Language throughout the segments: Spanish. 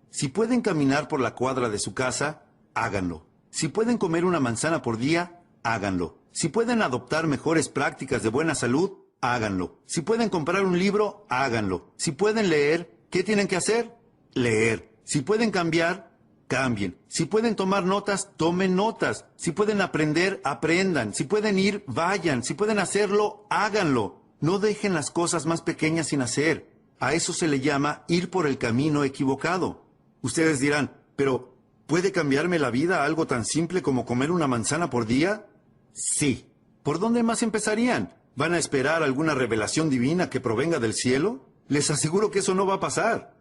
Si pueden caminar por la cuadra de su casa, háganlo. Si pueden comer una manzana por día, háganlo. Si pueden adoptar mejores prácticas de buena salud, háganlo. Si pueden comprar un libro, háganlo. Si pueden leer, ¿qué tienen que hacer? Leer. Si pueden cambiar, cambien. Si pueden tomar notas, tomen notas. Si pueden aprender, aprendan. Si pueden ir, vayan. Si pueden hacerlo, háganlo. No dejen las cosas más pequeñas sin hacer. A eso se le llama ir por el camino equivocado. Ustedes dirán, pero ¿puede cambiarme la vida algo tan simple como comer una manzana por día? Sí. ¿Por dónde más empezarían? ¿Van a esperar alguna revelación divina que provenga del cielo? Les aseguro que eso no va a pasar.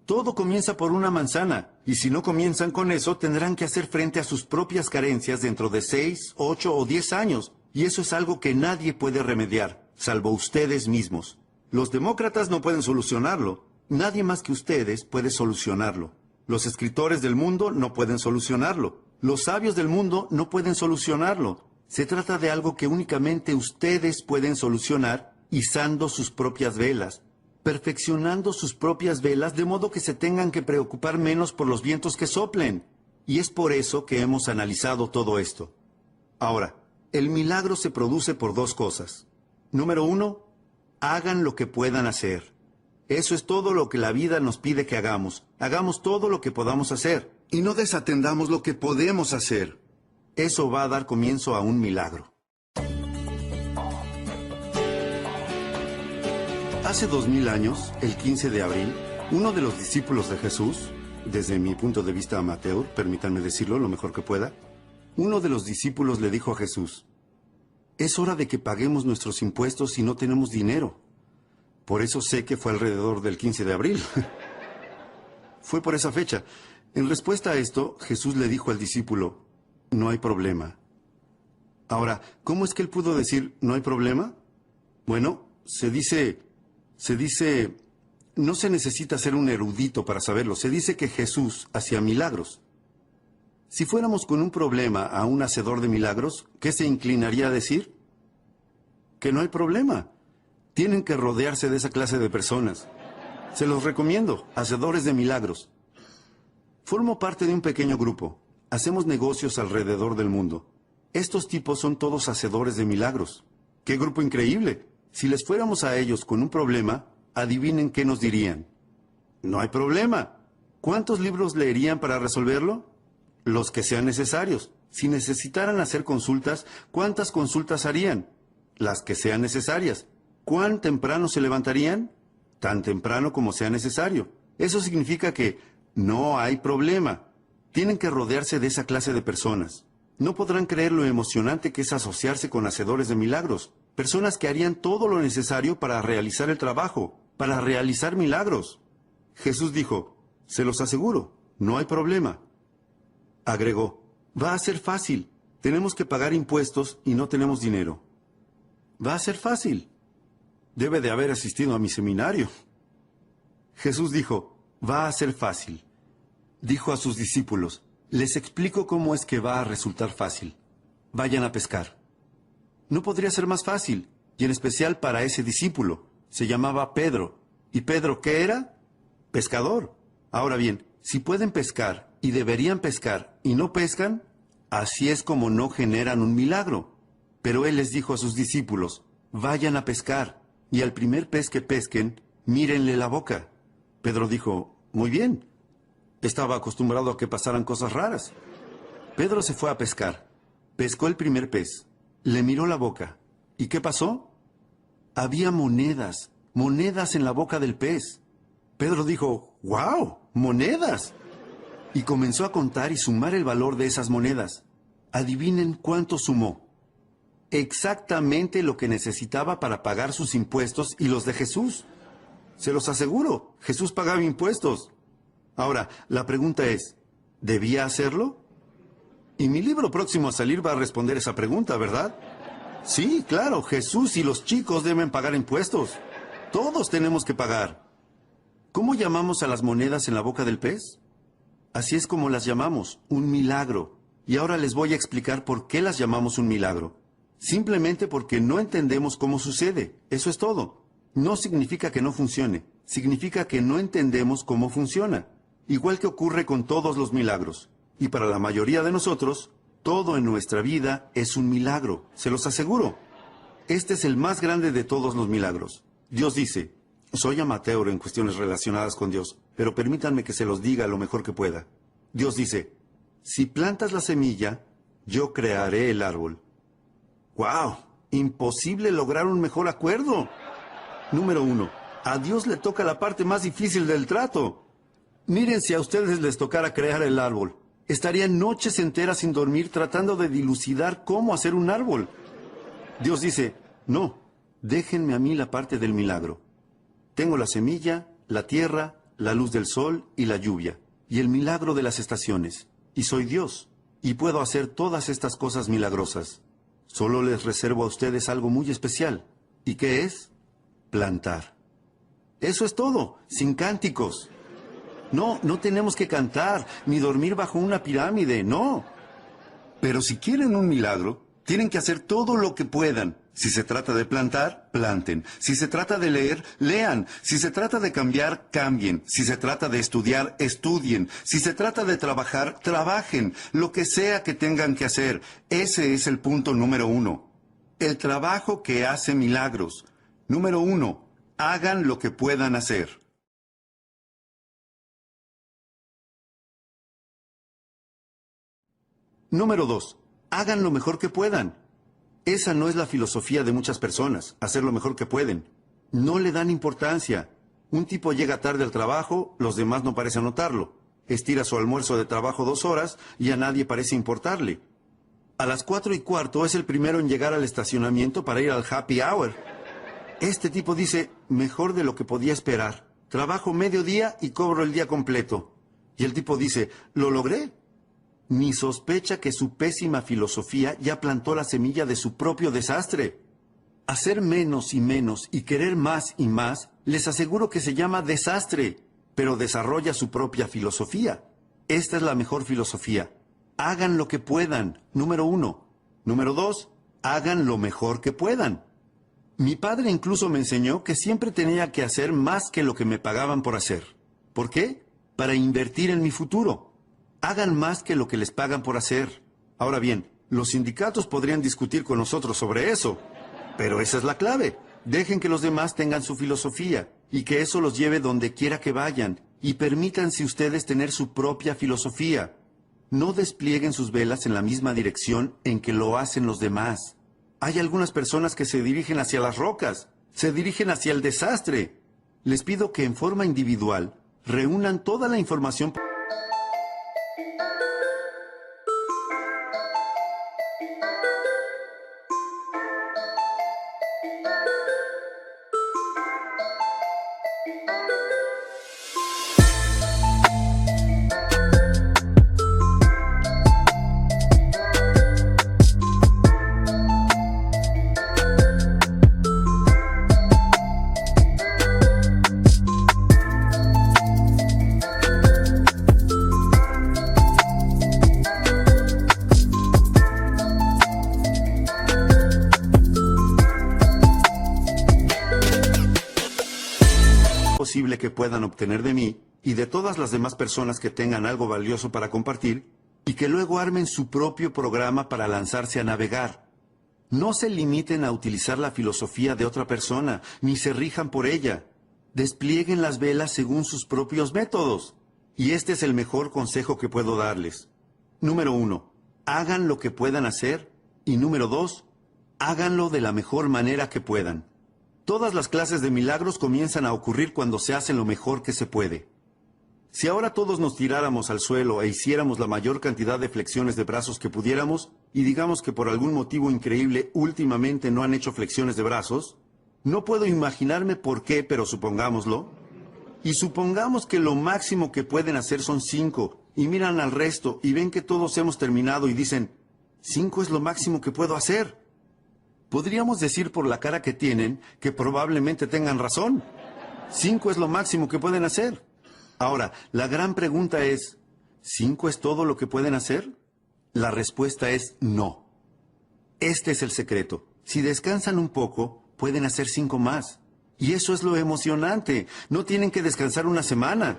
Todo comienza por una manzana, y si no comienzan con eso, tendrán que hacer frente a sus propias carencias dentro de 6, 8 o 10 años, y eso es algo que nadie puede remediar, salvo ustedes mismos. Los demócratas no pueden solucionarlo. Nadie más que ustedes puede solucionarlo. Los escritores del mundo no pueden solucionarlo. Los sabios del mundo no pueden solucionarlo. Se trata de algo que únicamente ustedes pueden solucionar izando sus propias velas, perfeccionando sus propias velas de modo que se tengan que preocupar menos por los vientos que soplen. Y es por eso que hemos analizado todo esto. Ahora, el milagro se produce por dos cosas. Número 1, hagan lo que puedan hacer. Eso es todo lo que la vida nos pide que hagamos. Hagamos todo lo que podamos hacer. Y no desatendamos lo que podemos hacer. Eso va a dar comienzo a un milagro. Hace 2000 años, el 15 de abril, uno de los discípulos de Jesús, desde mi punto de vista amateur, permítanme decirlo lo mejor que pueda, uno de los discípulos le dijo a Jesús, es hora de que paguemos nuestros impuestos si no tenemos dinero. Por eso sé que fue alrededor del 15 de abril. Fue por esa fecha. En respuesta a esto, Jesús le dijo al discípulo, no hay problema. Ahora, ¿cómo es que él pudo decir, no hay problema? Bueno, se dice, no se necesita ser un erudito para saberlo. Se dice que Jesús hacía milagros. Si fuéramos con un problema a un hacedor de milagros, ¿qué se inclinaría a decir? Que no hay problema. Tienen que rodearse de esa clase de personas. Se los recomiendo, hacedores de milagros. Formo parte de un pequeño grupo. Hacemos negocios alrededor del mundo. Estos tipos son todos hacedores de milagros. ¡Qué grupo increíble! Si les fuéramos a ellos con un problema, adivinen qué nos dirían. No hay problema. ¿Cuántos libros leerían para resolverlo? Los que sean necesarios. Si necesitaran hacer consultas, ¿cuántas consultas harían? Las que sean necesarias. ¿Cuán temprano se levantarían? Tan temprano como sea necesario. Eso significa que no hay problema. Tienen que rodearse de esa clase de personas. No podrán creer lo emocionante que es asociarse con hacedores de milagros. Personas que harían todo lo necesario para realizar el trabajo, para realizar milagros. Jesús dijo, se los aseguro, no hay problema. Agregó, va a ser fácil. Tenemos que pagar impuestos y no tenemos dinero. Va a ser fácil. Debe de haber asistido a mi seminario. Jesús dijo, va a ser fácil. Dijo a sus discípulos, les explico cómo es que va a resultar fácil. Vayan a pescar. No podría ser más fácil, y en especial para ese discípulo. Se llamaba Pedro. ¿Y Pedro qué era? Pescador. Ahora bien, si pueden pescar y deberían pescar y no pescan, así es como no generan un milagro. Pero él les dijo a sus discípulos, vayan a pescar, y al primer pez que pesquen, mírenle la boca. Pedro dijo, muy bien. Estaba acostumbrado a que pasaran cosas raras. Pedro se fue a pescar. Pescó el primer pez. Le miró la boca. ¿Y qué pasó? Había monedas en la boca del pez. Pedro dijo, ¡wow! ¡Monedas! Y comenzó a contar y sumar el valor de esas monedas. Adivinen cuánto sumó. Exactamente lo que necesitaba para pagar sus impuestos y los de Jesús. Se los aseguro, Jesús pagaba impuestos. Ahora, la pregunta es, ¿debía hacerlo? Y mi libro próximo a salir va a responder esa pregunta, ¿verdad? Sí, claro, Jesús y los chicos deben pagar impuestos. Todos tenemos que pagar. ¿Cómo llamamos a las monedas en la boca del pez? Así es como las llamamos, un milagro. Y ahora les voy a explicar por qué las llamamos un milagro. Simplemente porque no entendemos cómo sucede. Eso es todo. No significa que no funcione. Significa que no entendemos cómo funciona. igual que ocurre con todos los milagros. Y para la mayoría de nosotros, todo en nuestra vida es un milagro, se los aseguro. Este es el más grande de todos los milagros. Dios dice, soy amateur en cuestiones relacionadas con Dios, pero permítanme que se los diga lo mejor que pueda. Dios dice, si plantas la semilla, yo crearé el árbol. ¡Wow! Imposible lograr un mejor acuerdo. Número 1. A Dios le toca la parte más difícil del trato. Miren, si a ustedes les tocara crear el árbol, estarían noches enteras sin dormir tratando de dilucidar cómo hacer un árbol. Dios dice, no, déjenme a mí la parte del milagro. Tengo la semilla, la tierra, la luz del sol y la lluvia, y el milagro de las estaciones. Y soy Dios, y puedo hacer todas estas cosas milagrosas. Solo les reservo a ustedes algo muy especial. ¿Y qué es? Plantar. Eso es todo, sin cánticos. No, no tenemos que cantar, ni dormir bajo una pirámide, no. Pero si quieren un milagro, tienen que hacer todo lo que puedan. Si se trata de plantar, planten. Si se trata de leer, lean. Si se trata de cambiar, cambien. Si se trata de estudiar, estudien. Si se trata de trabajar, trabajen. Lo que sea que tengan que hacer. Ese es el punto número 1. El trabajo que hace milagros. Número 1. Hagan lo que puedan hacer. Número 2. Hagan lo mejor que puedan. Esa no es la filosofía de muchas personas, hacer lo mejor que pueden. No le dan importancia. Un tipo llega tarde al trabajo, los demás no parecen notarlo. Estira su almuerzo de trabajo 2 horas y a nadie parece importarle. A las 4:15 es el primero en llegar al estacionamiento para ir al happy hour. Este tipo dice, mejor de lo que podía esperar. Trabajo medio día y cobro el día completo. Y el tipo dice, ¿lo logré? Ni sospecha que su pésima filosofía ya plantó la semilla de su propio desastre. Hacer menos y menos y querer más y más, les aseguro que se llama desastre, pero desarrolla su propia filosofía. Esta es la mejor filosofía. Hagan lo que puedan, número 1. Número 2, hagan lo mejor que puedan. Mi padre incluso me enseñó que siempre tenía que hacer más que lo que me pagaban por hacer. ¿Por qué? Para invertir en mi futuro. Hagan más que lo que les pagan por hacer. Ahora bien, los sindicatos podrían discutir con nosotros sobre eso. Pero esa es la clave. Dejen que los demás tengan su filosofía y que eso los lleve donde quiera que vayan. Y permítanse ustedes tener su propia filosofía. No desplieguen sus velas en la misma dirección en que lo hacen los demás. Hay algunas personas que se dirigen hacia las rocas, se dirigen hacia el desastre. Les pido que en forma individual reúnan toda la información posible que puedan obtener de mí y de todas las demás personas que tengan algo valioso para compartir y que luego armen su propio programa para lanzarse a navegar. No se limiten a utilizar la filosofía de otra persona, ni se rijan por ella. Desplieguen las velas según sus propios métodos. Y este es el mejor consejo que puedo darles. Número 1, hagan lo que puedan hacer. Y número 2, háganlo de la mejor manera que puedan. Todas las clases de milagros comienzan a ocurrir cuando se hace lo mejor que se puede. Si ahora todos nos tiráramos al suelo e hiciéramos la mayor cantidad de flexiones de brazos que pudiéramos, y digamos que por algún motivo increíble últimamente no han hecho flexiones de brazos, no puedo imaginarme por qué, pero supongámoslo. Y supongamos que lo máximo que pueden hacer son 5, y miran al resto y ven que todos hemos terminado y dicen, 5 es lo máximo que puedo hacer. Podríamos decir por la cara que tienen que probablemente tengan razón. 5 es lo máximo que pueden hacer. Ahora, la gran pregunta es, ¿5 es todo lo que pueden hacer? La respuesta es no. Este es el secreto. Si descansan un poco, pueden hacer 5 más. Y eso es lo emocionante. No tienen que descansar una semana.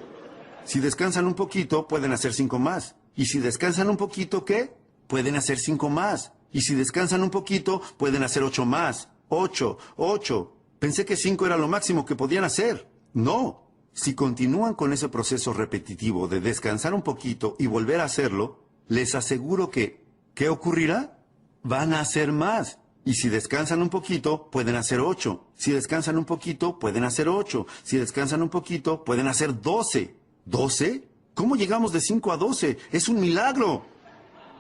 Si descansan un poquito, pueden hacer 5 más. Y si descansan un poquito, ¿qué? Pueden hacer 5 más. Y si descansan un poquito, pueden hacer 8 más. 8, 8. Pensé que 5 era lo máximo que podían hacer. No. Si continúan con ese proceso repetitivo de descansar un poquito y volver a hacerlo, les aseguro que, ¿qué ocurrirá? Van a hacer más. Y si descansan un poquito, pueden hacer 8. Si descansan un poquito, pueden hacer 8. Si descansan un poquito, pueden hacer 12. ¿12? ¿Cómo llegamos de 5 a 12? ¡Es un milagro!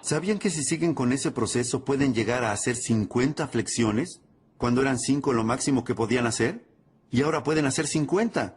¿Sabían que si siguen con ese proceso pueden llegar a hacer 50 flexiones? Cuando eran 5 lo máximo que podían hacer. Y ahora pueden hacer 50.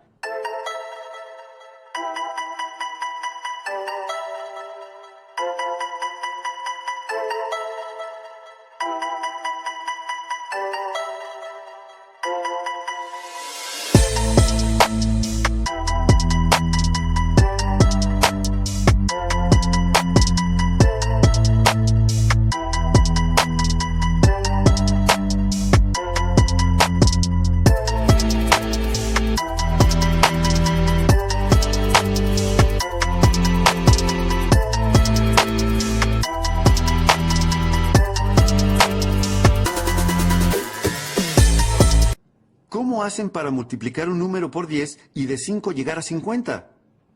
¿Cómo hacen para multiplicar un número por 10 y de 5 llegar a 50?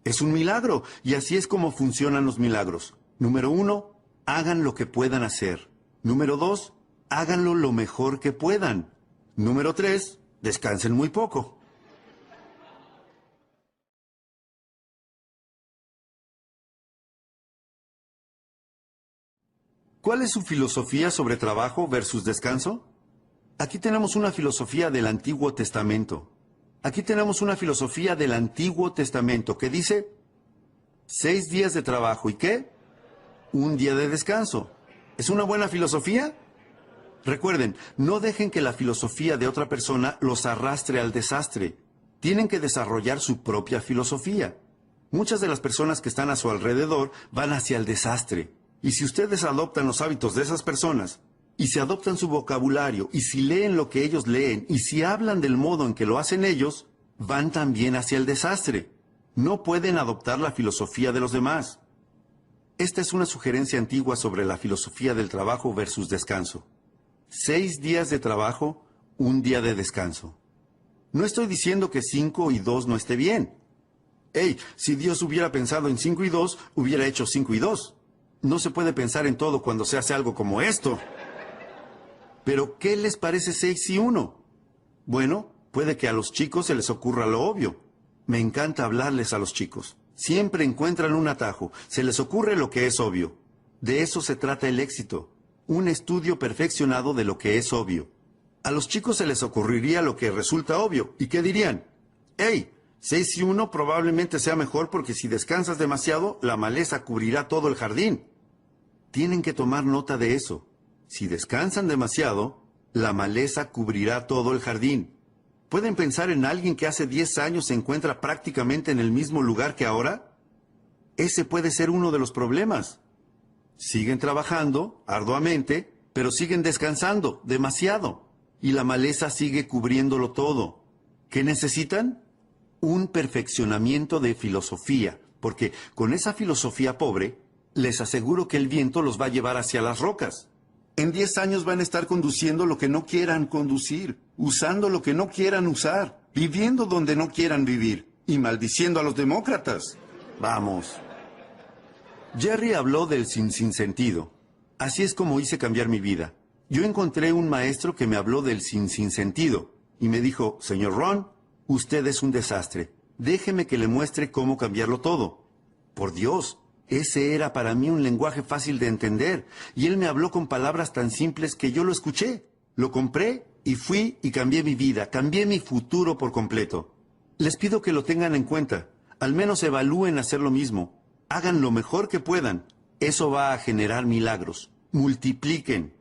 Es un milagro, y así es como funcionan los milagros. Número 1, hagan lo que puedan hacer. Número 2, háganlo lo mejor que puedan. Número 3, descansen muy poco. ¿Cuál es su filosofía sobre trabajo versus descanso? Aquí tenemos una filosofía del Antiguo Testamento. Aquí tenemos una filosofía del Antiguo Testamento que dice 6 días de trabajo, ¿y qué? 1 día de descanso. ¿Es una buena filosofía? Recuerden, no dejen que la filosofía de otra persona los arrastre al desastre. Tienen que desarrollar su propia filosofía. Muchas de las personas que están a su alrededor van hacia el desastre. Y si ustedes adoptan los hábitos de esas personas, y si adoptan su vocabulario, y si leen lo que ellos leen, y si hablan del modo en que lo hacen ellos, van también hacia el desastre. No pueden adoptar la filosofía de los demás. Esta es una sugerencia antigua sobre la filosofía del trabajo versus descanso. 6 días de trabajo, 1 día de descanso. No estoy diciendo que 5 y 2 no esté bien. Hey, si Dios hubiera pensado en 5 y 2, hubiera hecho 5 y 2. No se puede pensar en todo cuando se hace algo como esto. Pero, ¿qué les parece 6 y 1? Bueno, puede que a los chicos se les ocurra lo obvio. Me encanta hablarles a los chicos. Siempre encuentran un atajo. Se les ocurre lo que es obvio. De eso se trata el éxito. Un estudio perfeccionado de lo que es obvio. A los chicos se les ocurriría lo que resulta obvio. ¿Y qué dirían? ¡Hey! 6 y 1 probablemente sea mejor porque si descansas demasiado, la maleza cubrirá todo el jardín. Tienen que tomar nota de eso. Si descansan demasiado, la maleza cubrirá todo el jardín. ¿Pueden pensar en alguien que hace 10 años se encuentra prácticamente en el mismo lugar que ahora? Ese puede ser uno de los problemas. Siguen trabajando arduamente, pero siguen descansando demasiado. Y la maleza sigue cubriéndolo todo. ¿Qué necesitan? Un perfeccionamiento de filosofía, porque con esa filosofía pobre, les aseguro que el viento los va a llevar hacia las rocas. En 10 años van a estar conduciendo lo que no quieran conducir, usando lo que no quieran usar, viviendo donde no quieran vivir y maldiciendo a los demócratas. Vamos. Jerry habló del sinsentido. Así es como hice cambiar mi vida. Yo encontré un maestro que me habló del sinsentido y me dijo, señor Ron, usted es un desastre. Déjeme que le muestre cómo cambiarlo todo. Por Dios. Ese era para mí un lenguaje fácil de entender, y él me habló con palabras tan simples que yo lo escuché, lo compré y fui y cambié mi vida, cambié mi futuro por completo. Les pido que lo tengan en cuenta, al menos evalúen hacer lo mismo, hagan lo mejor que puedan, eso va a generar milagros, multipliquen.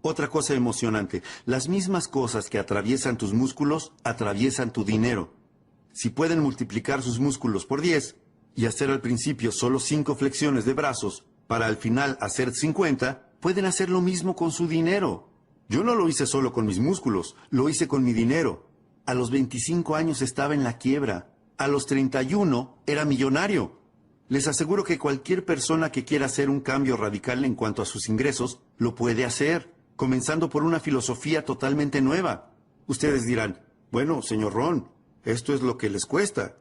Otra cosa emocionante, las mismas cosas que atraviesan tus músculos, atraviesan tu dinero. Si pueden multiplicar sus músculos por 10, y hacer al principio solo 5 flexiones de brazos, para al final hacer 50, pueden hacer lo mismo con su dinero. Yo no lo hice solo con mis músculos, lo hice con mi dinero. A los 25 años estaba en la quiebra. A los 31 era millonario. Les aseguro que cualquier persona que quiera hacer un cambio radical en cuanto a sus ingresos, lo puede hacer, comenzando por una filosofía totalmente nueva. Ustedes dirán, bueno, señor Ron, esto es lo que les cuesta.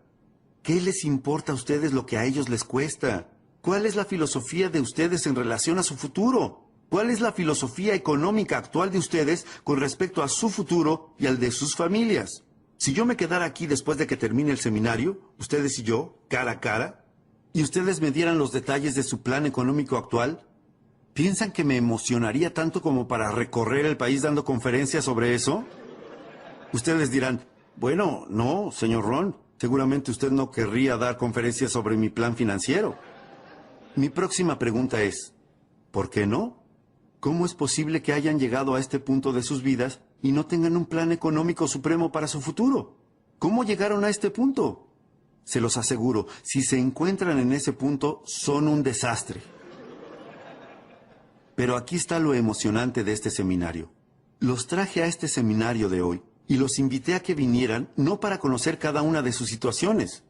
¿Qué les importa a ustedes lo que a ellos les cuesta? ¿Cuál es la filosofía de ustedes en relación a su futuro? ¿Cuál es la filosofía económica actual de ustedes con respecto a su futuro y al de sus familias? Si yo me quedara aquí después de que termine el seminario, ustedes y yo, cara a cara, y ustedes me dieran los detalles de su plan económico actual, ¿piensan que me emocionaría tanto como para recorrer el país dando conferencias sobre eso? Ustedes dirán, bueno, no, señor Ron, seguramente usted no querría dar conferencias sobre mi plan financiero. Mi próxima pregunta es, ¿por qué no? ¿Cómo es posible que hayan llegado a este punto de sus vidas y no tengan un plan económico supremo para su futuro? ¿Cómo llegaron a este punto? Se los aseguro, si se encuentran en ese punto, son un desastre. Pero aquí está lo emocionante de este seminario. Los traje a este seminario de hoy y los invité a que vinieran no para conocer cada una de sus situaciones.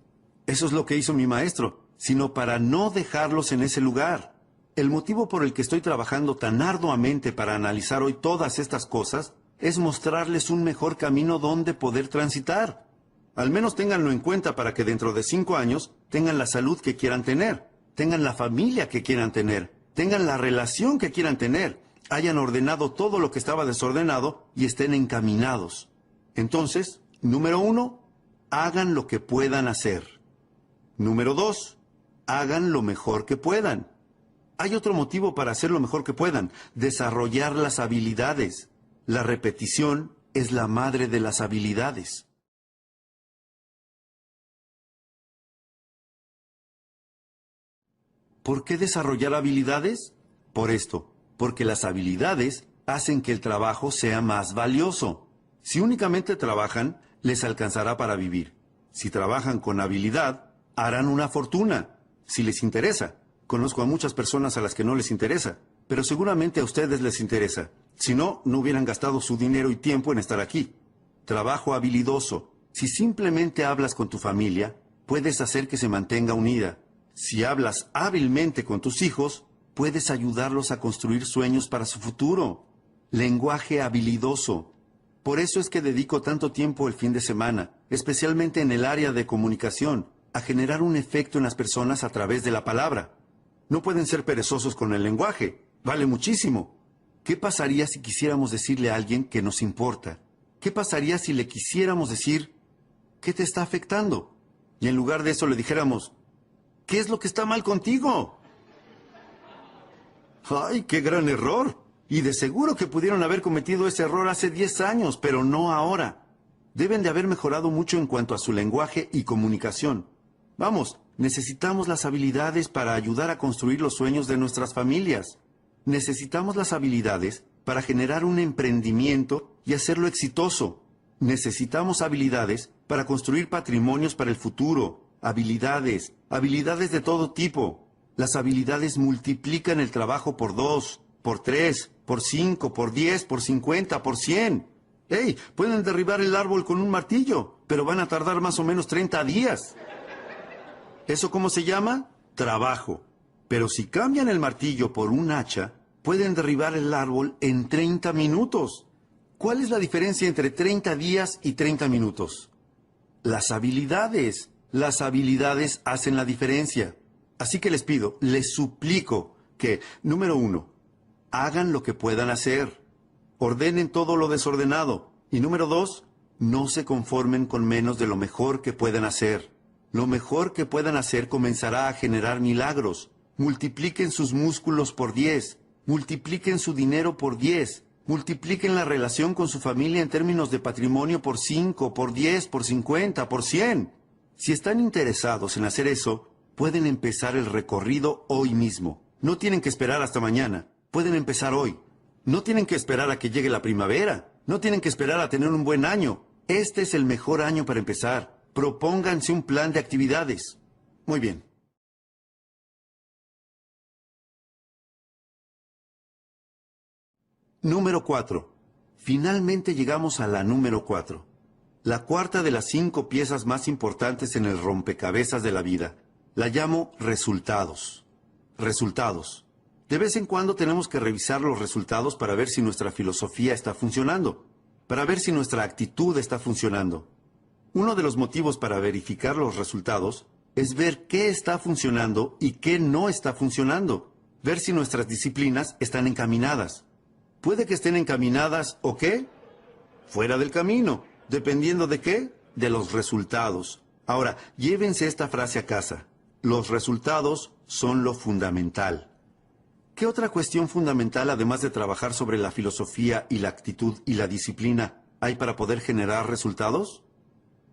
Eso es lo que hizo mi maestro, sino para no dejarlos en ese lugar. El motivo por el que estoy trabajando tan arduamente para analizar hoy todas estas cosas es mostrarles un mejor camino donde poder transitar. Al menos ténganlo en cuenta para que dentro de 5 años tengan la salud que quieran tener, tengan la familia que quieran tener, tengan la relación que quieran tener, hayan ordenado todo lo que estaba desordenado y estén encaminados. Entonces, número 1, hagan lo que puedan hacer. Número 2, hagan lo mejor que puedan. Hay otro motivo para hacer lo mejor que puedan, desarrollar las habilidades. La repetición es la madre de las habilidades. ¿Por qué desarrollar habilidades? Por esto, porque las habilidades hacen que el trabajo sea más valioso. Si únicamente trabajan, les alcanzará para vivir. Si trabajan con habilidad, harán una fortuna, si les interesa. Conozco a muchas personas a las que no les interesa, pero seguramente a ustedes les interesa. Si no, no hubieran gastado su dinero y tiempo en estar aquí. Trabajo habilidoso. Si simplemente hablas con tu familia, puedes hacer que se mantenga unida. Si hablas hábilmente con tus hijos, puedes ayudarlos a construir sueños para su futuro. Lenguaje habilidoso. Por eso es que dedico tanto tiempo el fin de semana, especialmente en el área de comunicación, a generar un efecto en las personas a través de la palabra. No pueden ser perezosos con el lenguaje. Vale muchísimo. ¿Qué pasaría si quisiéramos decirle a alguien que nos importa? ¿Qué pasaría si le quisiéramos decir, ¿qué te está afectando? Y en lugar de eso le dijéramos, ¿qué es lo que está mal contigo? ¡Ay, qué gran error! Y de seguro que pudieron haber cometido ese error hace 10 años, pero no ahora. Deben de haber mejorado mucho en cuanto a su lenguaje y comunicación. Vamos, necesitamos las habilidades para ayudar a construir los sueños de nuestras familias. Necesitamos las habilidades para generar un emprendimiento y hacerlo exitoso. Necesitamos habilidades para construir patrimonios para el futuro. Habilidades de todo tipo. Las habilidades multiplican el trabajo por 2, por 3, por 5, por 10, por 50, por 100. ¡Hey! Pueden derribar el árbol con un martillo, pero van a tardar más o menos 30 días. ¿Eso cómo se llama? Trabajo. Pero si cambian el martillo por un hacha, pueden derribar el árbol en 30 minutos. ¿Cuál es la diferencia entre 30 días y 30 minutos? Las habilidades. Las habilidades hacen la diferencia. Así que les pido, les suplico que, número 1, hagan lo que puedan hacer. Ordenen todo lo desordenado. Y número 2, no se conformen con menos de lo mejor que puedan hacer. Lo mejor que puedan hacer comenzará a generar milagros. Multipliquen sus músculos por 10. Multipliquen su dinero por 10. Multipliquen la relación con su familia en términos de patrimonio por 5, por 10, por 50, por 100. Si están interesados en hacer eso, pueden empezar el recorrido hoy mismo. No tienen que esperar hasta mañana. Pueden empezar hoy. No tienen que esperar a que llegue la primavera. No tienen que esperar a tener un buen año. Este es el mejor año para empezar. Propónganse un plan de actividades. Muy bien. Número 4. Finalmente llegamos a la número 4. La cuarta de las 5 piezas más importantes en el rompecabezas de la vida. La llamo resultados. Resultados. De vez en cuando tenemos que revisar los resultados para ver si nuestra filosofía está funcionando, para ver si nuestra actitud está funcionando. Uno de los motivos para verificar los resultados es ver qué está funcionando y qué no está funcionando. Ver si nuestras disciplinas están encaminadas. Puede que estén encaminadas o qué, fuera del camino. ¿Dependiendo de qué? De los resultados. Ahora, llévense esta frase a casa. Los resultados son lo fundamental. ¿Qué otra cuestión fundamental, además de trabajar sobre la filosofía y la actitud y la disciplina, hay para poder generar resultados?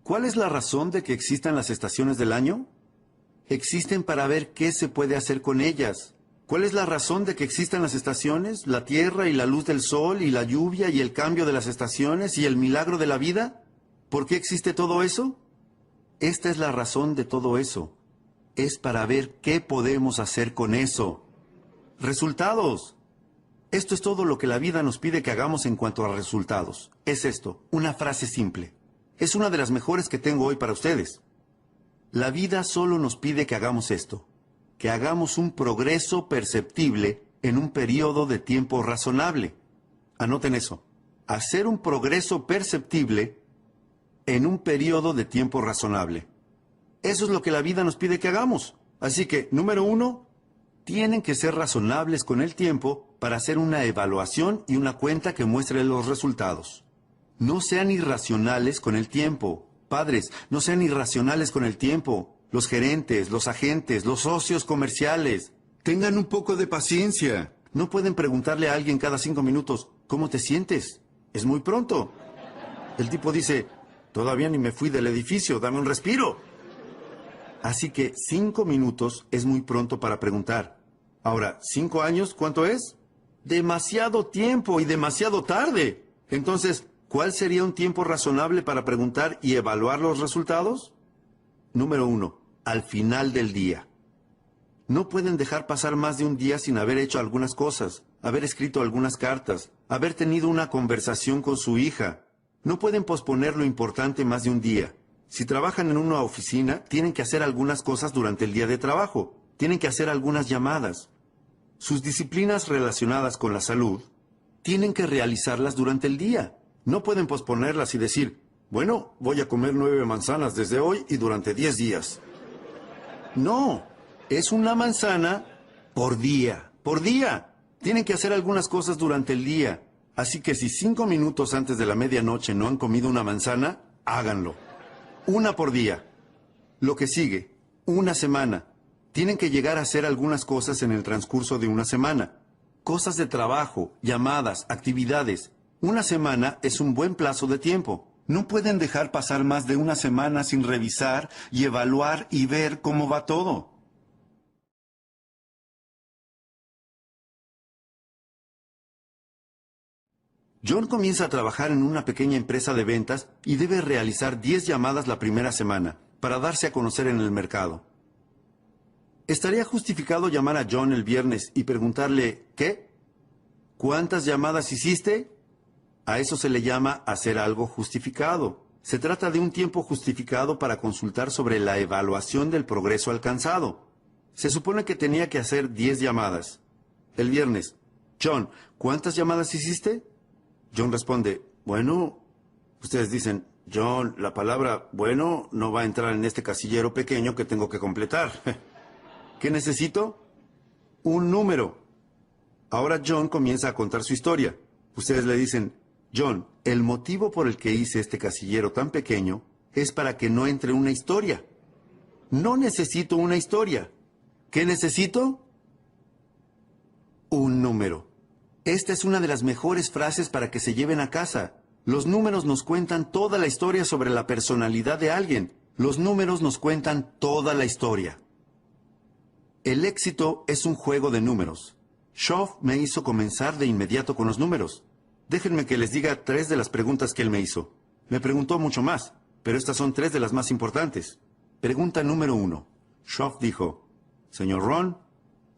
¿Cuál es la razón de que existan las estaciones del año? Existen para ver qué se puede hacer con ellas. ¿Cuál es la razón de que existan las estaciones, la tierra y la luz del sol y la lluvia y el cambio de las estaciones y el milagro de la vida? ¿Por qué existe todo eso? Esta es la razón de todo eso. Es para ver qué podemos hacer con eso. Resultados. Esto es todo lo que la vida nos pide que hagamos en cuanto a resultados. Es esto, una frase simple. Es una de las mejores que tengo hoy para ustedes. La vida solo nos pide que hagamos esto. Que hagamos un progreso perceptible en un periodo de tiempo razonable. Anoten eso. Hacer un progreso perceptible en un periodo de tiempo razonable. Eso es lo que la vida nos pide que hagamos. Así que, número 1, tienen que ser razonables con el tiempo para hacer una evaluación y una cuenta que muestre los resultados. No sean irracionales con el tiempo. Padres, no sean irracionales con el tiempo. Los gerentes, los agentes, los socios comerciales. Tengan un poco de paciencia. No pueden preguntarle a alguien cada 5 minutos, ¿cómo te sientes? Es muy pronto. El tipo dice, todavía ni me fui del edificio, dame un respiro. Así que 5 minutos es muy pronto para preguntar. Ahora, 5 años, ¿cuánto es? Demasiado tiempo y demasiado tarde. Entonces, ¿cuál sería un tiempo razonable para preguntar y evaluar los resultados? Número 1, al final del día. No pueden dejar pasar más de un día sin haber hecho algunas cosas, haber escrito algunas cartas, haber tenido una conversación con su hija. No pueden posponer lo importante más de un día. Si trabajan en una oficina, tienen que hacer algunas cosas durante el día de trabajo. Tienen que hacer algunas llamadas. Sus disciplinas relacionadas con la salud, tienen que realizarlas durante el día. No pueden posponerlas y decir, bueno, voy a comer 9 manzanas desde hoy y durante 10 días. No, es una manzana por día, por día. Tienen que hacer algunas cosas durante el día. Así que si 5 minutos antes de la medianoche no han comido una manzana, háganlo. Una por día. Lo que sigue, una semana. Tienen que llegar a hacer algunas cosas en el transcurso de una semana. Cosas de trabajo, llamadas, actividades. Una semana es un buen plazo de tiempo. No pueden dejar pasar más de una semana sin revisar y evaluar y ver cómo va todo. John comienza a trabajar en una pequeña empresa de ventas y debe realizar 10 llamadas la primera semana para darse a conocer en el mercado. ¿Estaría justificado llamar a John el viernes y preguntarle, ¿qué? ¿Cuántas llamadas hiciste? A eso se le llama hacer algo justificado. Se trata de un tiempo justificado para consultar sobre la evaluación del progreso alcanzado. Se supone que tenía que hacer 10 llamadas. El viernes, John, ¿cuántas llamadas hiciste? John responde, bueno, ustedes dicen, John, la palabra bueno no va a entrar en este casillero pequeño que tengo que completar. ¿Qué necesito? Un número. Ahora John comienza a contar su historia. Ustedes le dicen, John, el motivo por el que hice este casillero tan pequeño es para que no entre una historia. No necesito una historia. ¿Qué necesito? Un número. Esta es una de las mejores frases para que se lleven a casa. Los números nos cuentan toda la historia sobre la personalidad de alguien. Los números nos cuentan toda la historia. El éxito es un juego de números. Schoff me hizo comenzar de inmediato con los números. Déjenme que les diga 3 de las preguntas que él me hizo. Me preguntó mucho más, pero estas son 3 de las más importantes. Pregunta número 1. Schoff dijo, Señor Ron,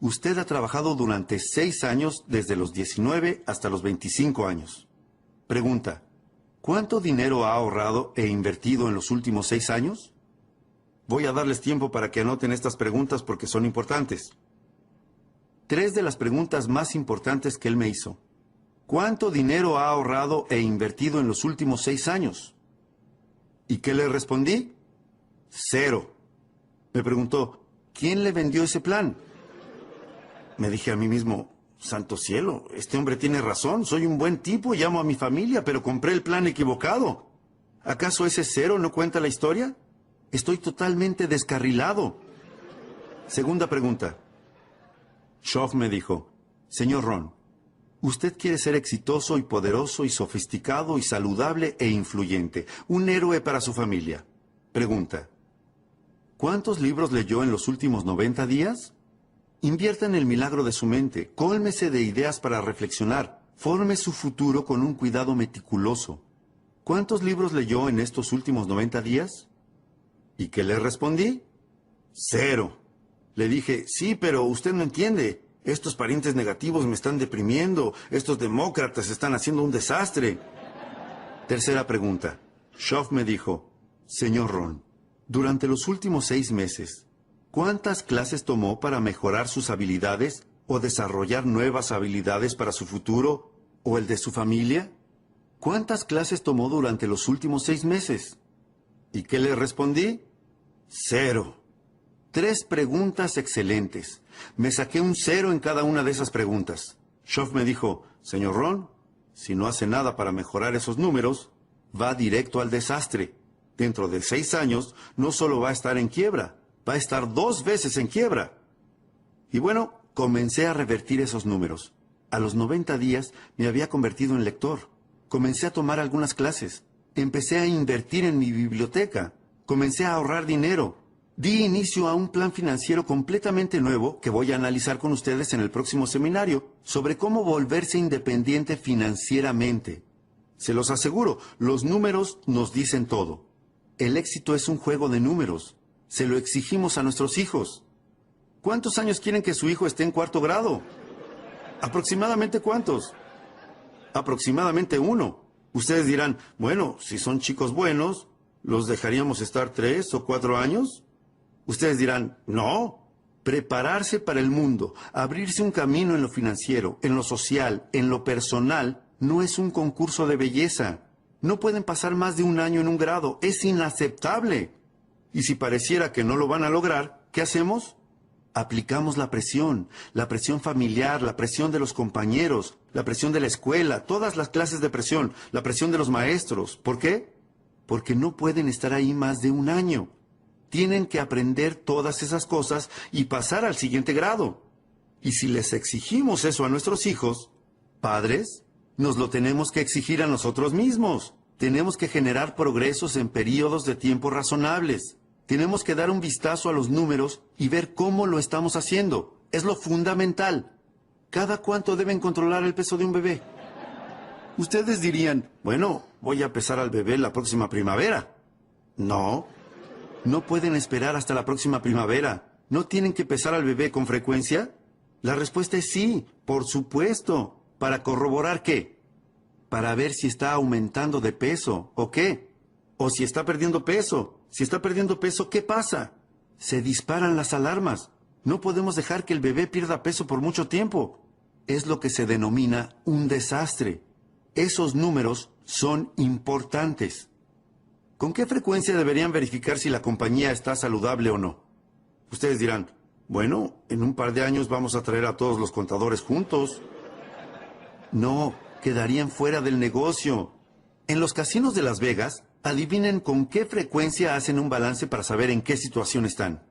usted ha trabajado durante 6 años desde los 19 hasta los 25 años. Pregunta, ¿Cuánto dinero ha ahorrado e invertido en los últimos 6 años? Voy a darles tiempo para que anoten estas preguntas porque son importantes. 3 de las preguntas más importantes que él me hizo. ¿Cuánto dinero ha ahorrado e invertido en los últimos 6 años? ¿Y qué le respondí? 0. Me preguntó, ¿quién le vendió ese plan? Me dije a mí mismo, santo cielo, este hombre tiene razón, soy un buen tipo y amo a mi familia, pero compré el plan equivocado. ¿Acaso ese 0 no cuenta la historia? Estoy totalmente descarrilado. Segunda pregunta. Schoff me dijo, señor Ron, usted quiere ser exitoso y poderoso y sofisticado y saludable e influyente, un héroe para su familia. Pregunta, ¿cuántos libros leyó en los últimos 90 días? Invierta en el milagro de su mente, cólmese de ideas para reflexionar, forme su futuro con un cuidado meticuloso. ¿Cuántos libros leyó en estos últimos 90 días? ¿Y qué le respondí? 0. Le dije, sí, pero usted no entiende. Estos parientes negativos me están deprimiendo. Estos demócratas están haciendo un desastre. Tercera pregunta. Schoff me dijo, señor Ron, durante los últimos 6 meses, ¿cuántas clases tomó para mejorar sus habilidades o desarrollar nuevas habilidades para su futuro o el de su familia? ¿Cuántas clases tomó durante los últimos 6 meses? ¿Y qué le respondí? 0. 3 preguntas excelentes. Me saqué un 0 en cada una de esas preguntas. Schoff me dijo, señor Ron, si no hace nada para mejorar esos números, va directo al desastre. Dentro de 6 años, no solo va a estar en quiebra, va a estar 2 veces en quiebra. Y bueno, comencé a revertir esos números. A los 90 días me había convertido en lector. Comencé a tomar algunas clases. Empecé a invertir en mi biblioteca. Comencé a ahorrar dinero. Di inicio a un plan financiero completamente nuevo que voy a analizar con ustedes en el próximo seminario sobre cómo volverse independiente financieramente. Se los aseguro, los números nos dicen todo. El éxito es un juego de números. Se lo exigimos a nuestros hijos. ¿Cuántos años quieren que su hijo esté en 4º grado? ¿Aproximadamente cuántos? Aproximadamente 1. Ustedes dirán, bueno, si son chicos buenos, ¿los dejaríamos estar 3 o 4 años? Ustedes dirán, no. Prepararse para el mundo, abrirse un camino en lo financiero, en lo social, en lo personal, no es un concurso de belleza. No pueden pasar más de 1 año en un grado. Es inaceptable. Y si pareciera que no lo van a lograr, ¿qué hacemos? Aplicamos la presión familiar, la presión de los compañeros, la presión de la escuela, todas las clases de presión, la presión de los maestros. ¿Por qué? Porque no pueden estar ahí más de 1 año. Tienen que aprender todas esas cosas y pasar al siguiente grado. Y si les exigimos eso a nuestros hijos, padres, nos lo tenemos que exigir a nosotros mismos. Tenemos que generar progresos en periodos de tiempo razonables. Tenemos que dar un vistazo a los números y ver cómo lo estamos haciendo. Es lo fundamental. ¿Cada cuánto deben controlar el peso de un bebé? Ustedes dirían, bueno, voy a pesar al bebé la próxima primavera. No. No pueden esperar hasta la próxima primavera. ¿No tienen que pesar al bebé con frecuencia? La respuesta es sí, por supuesto. ¿Para corroborar qué? Para ver si está aumentando de peso, ¿o qué? O si está perdiendo peso. Si está perdiendo peso, ¿qué pasa? Se disparan las alarmas. No podemos dejar que el bebé pierda peso por mucho tiempo. Es lo que se denomina un desastre. Esos números son importantes. ¿Con qué frecuencia deberían verificar si la compañía está saludable o no? Ustedes dirán, bueno, en un par de años vamos a traer a todos los contadores juntos. No, quedarían fuera del negocio. En los casinos de Las Vegas, adivinen con qué frecuencia hacen un balance para saber en qué situación están.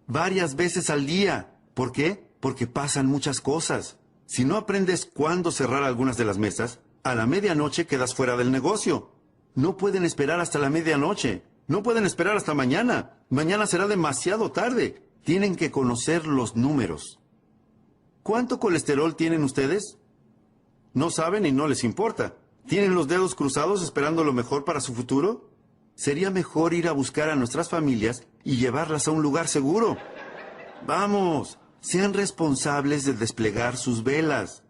Varias veces al día. ¿Por qué? Porque pasan muchas cosas. Si no aprendes cuándo cerrar algunas de las mesas, a la medianoche quedas fuera del negocio. No pueden esperar hasta la medianoche. No pueden esperar hasta mañana. Mañana será demasiado tarde. Tienen que conocer los números. ¿Cuánto colesterol tienen ustedes? No saben y no les importa. ¿Tienen los dedos cruzados esperando lo mejor para su futuro? Sería mejor ir a buscar a nuestras familias y llevarlas a un lugar seguro. Vamos, sean responsables de desplegar sus velas.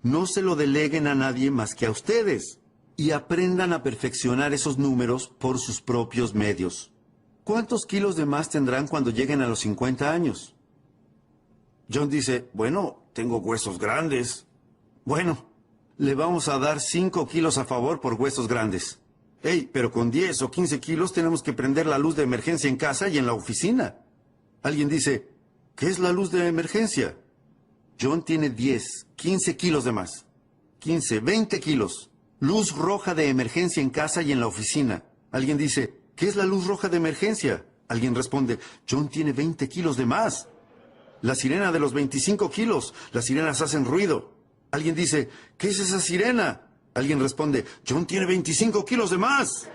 No se lo deleguen a nadie más que a ustedes. y aprendan a perfeccionar esos números por sus propios medios. ¿Cuántos kilos de más tendrán cuando lleguen a los 50 años? John dice, bueno, tengo huesos grandes. Bueno, le vamos a dar 5 kilos a favor por huesos grandes. Hey, pero con 10 o 15 kilos tenemos que prender la luz de emergencia en casa y en la oficina. Alguien dice, ¿qué es la luz de emergencia? John tiene 10, 15 kilos de más. 15, 20 kilos. Luz roja de emergencia en casa y en la oficina. Alguien dice, ¿qué es la luz roja de emergencia? Alguien responde, John tiene 20 kilos de más. La sirena de los 25 kilos. Las sirenas hacen ruido. Alguien dice, ¿qué es esa sirena? Alguien responde, John tiene 25 kilos de más.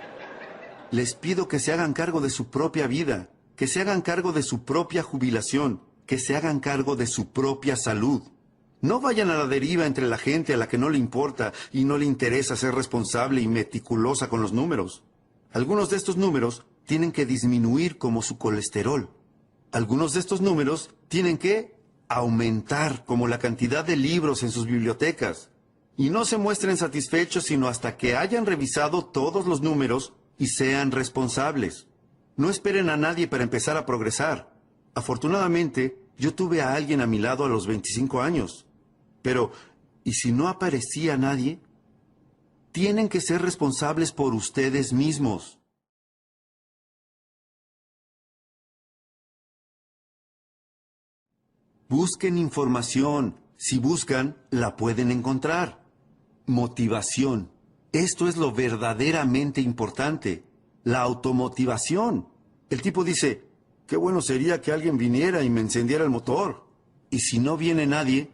Les pido que se hagan cargo de su propia vida, que se hagan cargo de su propia jubilación, que se hagan cargo de su propia salud. No vayan a la deriva entre la gente a la que no le importa y no le interesa ser responsable y meticulosa con los números. Algunos de estos números tienen que disminuir como su colesterol. Algunos de estos números tienen que aumentar como la cantidad de libros en sus bibliotecas. Y no se muestren satisfechos sino hasta que hayan revisado todos los números y sean responsables. No esperen a nadie para empezar a progresar. Afortunadamente, yo tuve a alguien a mi lado a los 25 años. Pero, ¿y si no aparecía nadie? Tienen que ser responsables por ustedes mismos. Busquen información. Si buscan, la pueden encontrar. Motivación. Esto es lo verdaderamente importante. La automotivación. El tipo dice, qué bueno sería que alguien viniera y me encendiera el motor. Y si no viene nadie,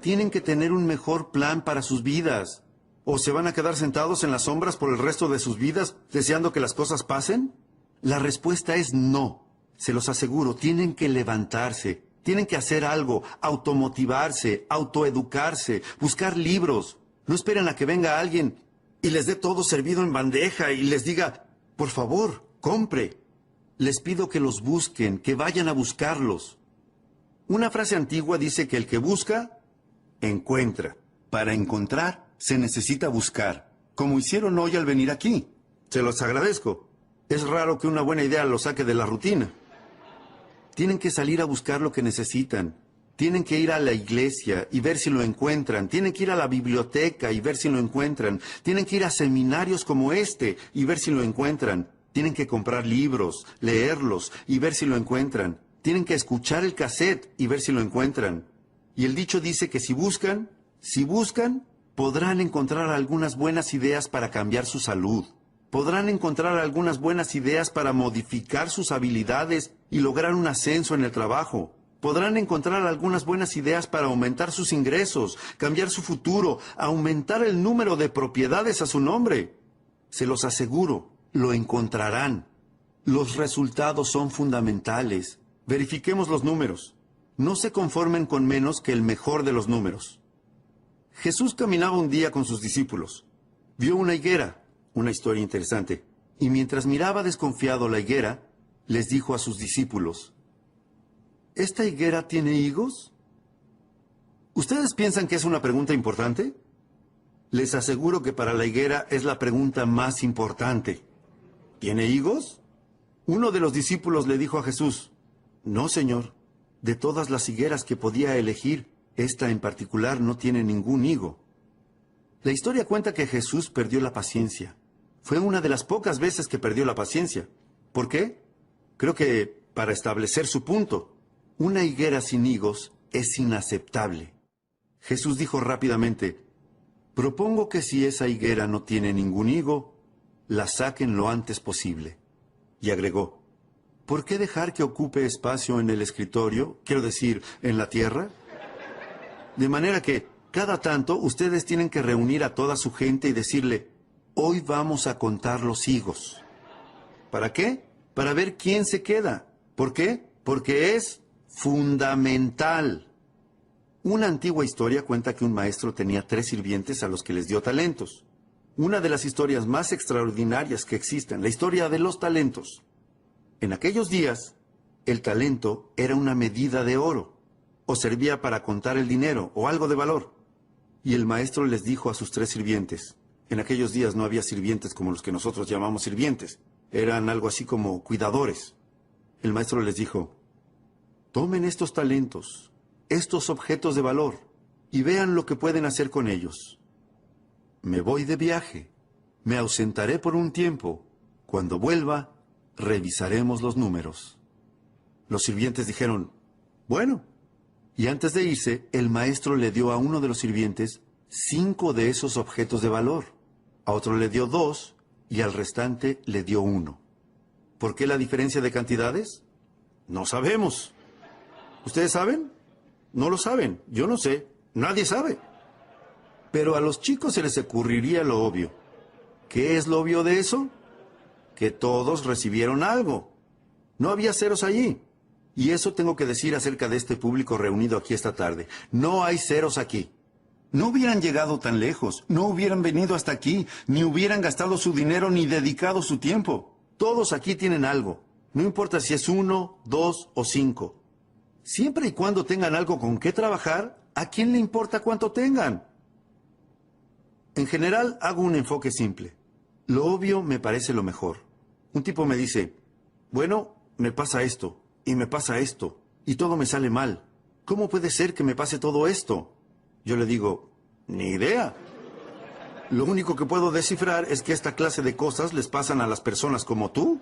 tienen que tener un mejor plan para sus vidas. ¿O se van a quedar sentados en las sombras por el resto de sus vidas, deseando que las cosas pasen? La respuesta es no. Se los aseguro, tienen que levantarse. Tienen que hacer algo, automotivarse, autoeducarse, buscar libros. No esperen a que venga alguien y les dé todo servido en bandeja y les diga, por favor, compre. Les pido que los busquen, que vayan a buscarlos. Una frase antigua dice que el que busca, encuentra. Para encontrar, se necesita buscar, como hicieron hoy al venir aquí. Se los agradezco. Es raro que una buena idea los saque de la rutina. Tienen que salir a buscar lo que necesitan. Tienen que ir a la iglesia y ver si lo encuentran. Tienen que ir a la biblioteca y ver si lo encuentran. Tienen que ir a seminarios como este y ver si lo encuentran. Tienen que comprar libros, leerlos y ver si lo encuentran. Tienen que escuchar el cassette y ver si lo encuentran. Y el dicho dice que si buscan, podrán encontrar algunas buenas ideas para cambiar su salud. Podrán encontrar algunas buenas ideas para modificar sus habilidades y lograr un ascenso en el trabajo. Podrán encontrar algunas buenas ideas para aumentar sus ingresos, cambiar su futuro, aumentar el número de propiedades a su nombre. Se los aseguro, lo encontrarán. Los resultados son fundamentales. Verifiquemos los números. No se conformen con menos que el mejor de los números. Jesús caminaba un día con sus discípulos. Vio una higuera, una historia interesante, y mientras miraba desconfiado la higuera, les dijo a sus discípulos, ¿esta higuera tiene higos? ¿Ustedes piensan que es una pregunta importante? Les aseguro que para la higuera es la pregunta más importante. ¿Tiene higos? Uno de los discípulos le dijo a Jesús, no, Señor. De todas las higueras que podía elegir, esta en particular no tiene ningún higo. La historia cuenta que Jesús perdió la paciencia. Fue una de las pocas veces que perdió la paciencia. ¿Por qué? Creo que para establecer su punto. Una higuera sin higos es inaceptable. Jesús dijo rápidamente, propongo que si esa higuera no tiene ningún higo, la saquen lo antes posible. Y agregó, ¿por qué dejar que ocupe espacio en el escritorio, quiero decir, en la tierra? De manera que, cada tanto, ustedes tienen que reunir a toda su gente y decirle, hoy vamos a contar los higos. ¿Para qué? Para ver quién se queda. ¿Por qué? Porque es fundamental. Una antigua historia cuenta que un maestro tenía 3 sirvientes a los que les dio talentos. Una de las historias más extraordinarias que existen, la historia de los talentos. En aquellos días, el talento era una medida de oro, o servía para contar el dinero, o algo de valor. Y el maestro les dijo a sus 3 sirvientes, En aquellos días no había sirvientes como los que nosotros llamamos sirvientes. Eran algo así como cuidadores. El maestro les dijo, tomen estos talentos, estos objetos de valor, y vean lo que pueden hacer con ellos. Me voy de viaje, me ausentaré por un tiempo. Cuando vuelva, revisaremos los números. Los sirvientes dijeron, bueno. Y antes de irse, el maestro le dio a uno de los sirvientes 5 de esos objetos de valor. A otro le dio 2 y al restante le dio 1. ¿Por qué la diferencia de cantidades? No sabemos. ¿Ustedes saben? No lo saben. Yo no sé. Nadie sabe. Pero a los chicos se les ocurriría lo obvio. ¿Qué es lo obvio de eso? Que todos recibieron algo. No había ceros allí. Y eso tengo que decir acerca de este público reunido aquí esta tarde. No hay ceros aquí. No hubieran llegado tan lejos, no hubieran venido hasta aquí, ni hubieran gastado su dinero ni dedicado su tiempo. Todos aquí tienen algo. No importa si es 1, 2 o 5. Siempre y cuando tengan algo con qué trabajar, ¿a quién le importa cuánto tengan? En general, hago un enfoque simple. Lo obvio me parece lo mejor. Un tipo me dice, bueno, me pasa esto, y me pasa esto, y todo me sale mal. ¿Cómo puede ser que me pase todo esto? Yo le digo, ni idea. Lo único que puedo descifrar es que esta clase de cosas les pasan a las personas como tú.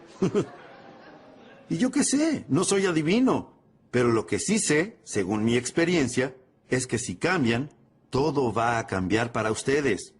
Y yo qué sé, no soy adivino. Pero lo que sí sé, según mi experiencia, es que si cambian, todo va a cambiar para ustedes.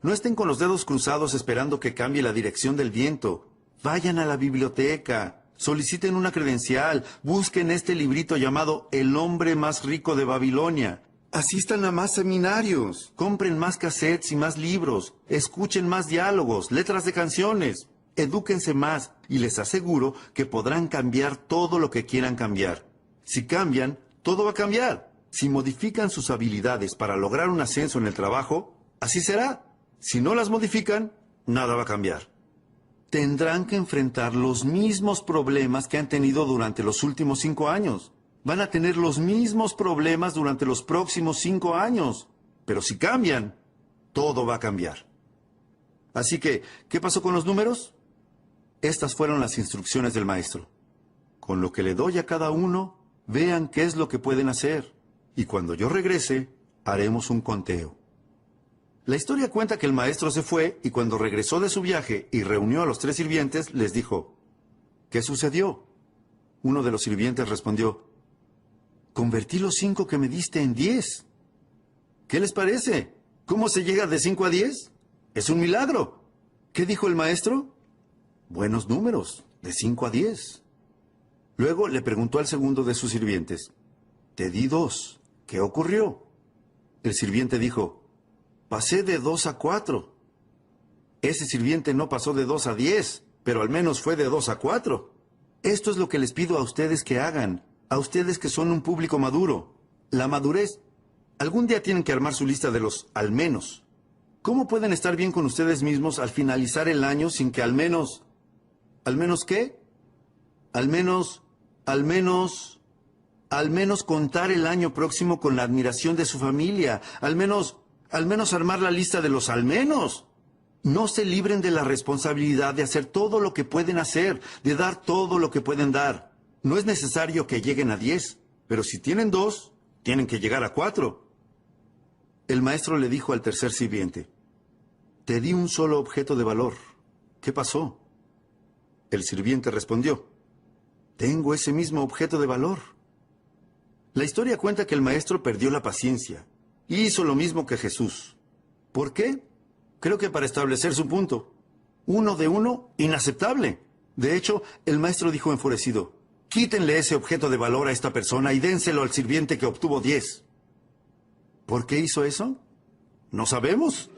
No estén con los dedos cruzados esperando que cambie la dirección del viento. Vayan a la biblioteca. Soliciten una credencial, busquen este librito llamado El hombre más rico de Babilonia. Asistan a más seminarios, compren más cassettes y más libros, escuchen más diálogos, letras de canciones, edúquense más y les aseguro que podrán cambiar todo lo que quieran cambiar. Si cambian, todo va a cambiar. Si modifican sus habilidades para lograr un ascenso en el trabajo, así será. Si no las modifican, nada va a cambiar. Tendrán que enfrentar los mismos problemas que han tenido durante los últimos 5 años. Van a tener los mismos problemas durante los próximos 5 años. Pero si cambian, todo va a cambiar. Así que, ¿qué pasó con los números? Estas fueron las instrucciones del maestro. Con lo que le doy a cada uno, vean qué es lo que pueden hacer. Y cuando yo regrese, haremos un conteo. La historia cuenta que el maestro se fue y cuando regresó de su viaje y reunió a los 3 sirvientes, les dijo, ¿qué sucedió? Uno de los sirvientes respondió, convertí los 5 que me diste en 10. ¿Qué les parece? ¿Cómo se llega de 5 a 10? Es un milagro. ¿Qué dijo el maestro? Buenos números, de 5 a 10. Luego le preguntó al segundo de sus sirvientes, te di 2. ¿Qué ocurrió? El sirviente dijo, pasé de 2 a 4. Ese sirviente no pasó de 2 a 10, pero al menos fue de 2 a 4. Esto es lo que les pido a ustedes que hagan, a ustedes que son un público maduro. La madurez. Algún día tienen que armar su lista de los al menos. ¿Cómo pueden estar bien con ustedes mismos al finalizar el año sin que al menos... ¿Al menos qué? Al menos contar el año próximo con la admiración de su familia. Al menos armar la lista de los al menos. No se libren de la responsabilidad de hacer todo lo que pueden hacer, de dar todo lo que pueden dar. No es necesario que lleguen a 10, pero si tienen 2, tienen que llegar a 4. El maestro le dijo al tercer sirviente, te di un solo objeto de valor. ¿Qué pasó? El sirviente respondió, tengo ese mismo objeto de valor. La historia cuenta que el maestro perdió la paciencia. Y hizo lo mismo que Jesús. ¿Por qué? Creo que para establecer su punto. 1 de 1, inaceptable. De hecho, el maestro dijo enfurecido, quítenle ese objeto de valor a esta persona y dénselo al sirviente que obtuvo 10. ¿Por qué hizo eso? No sabemos.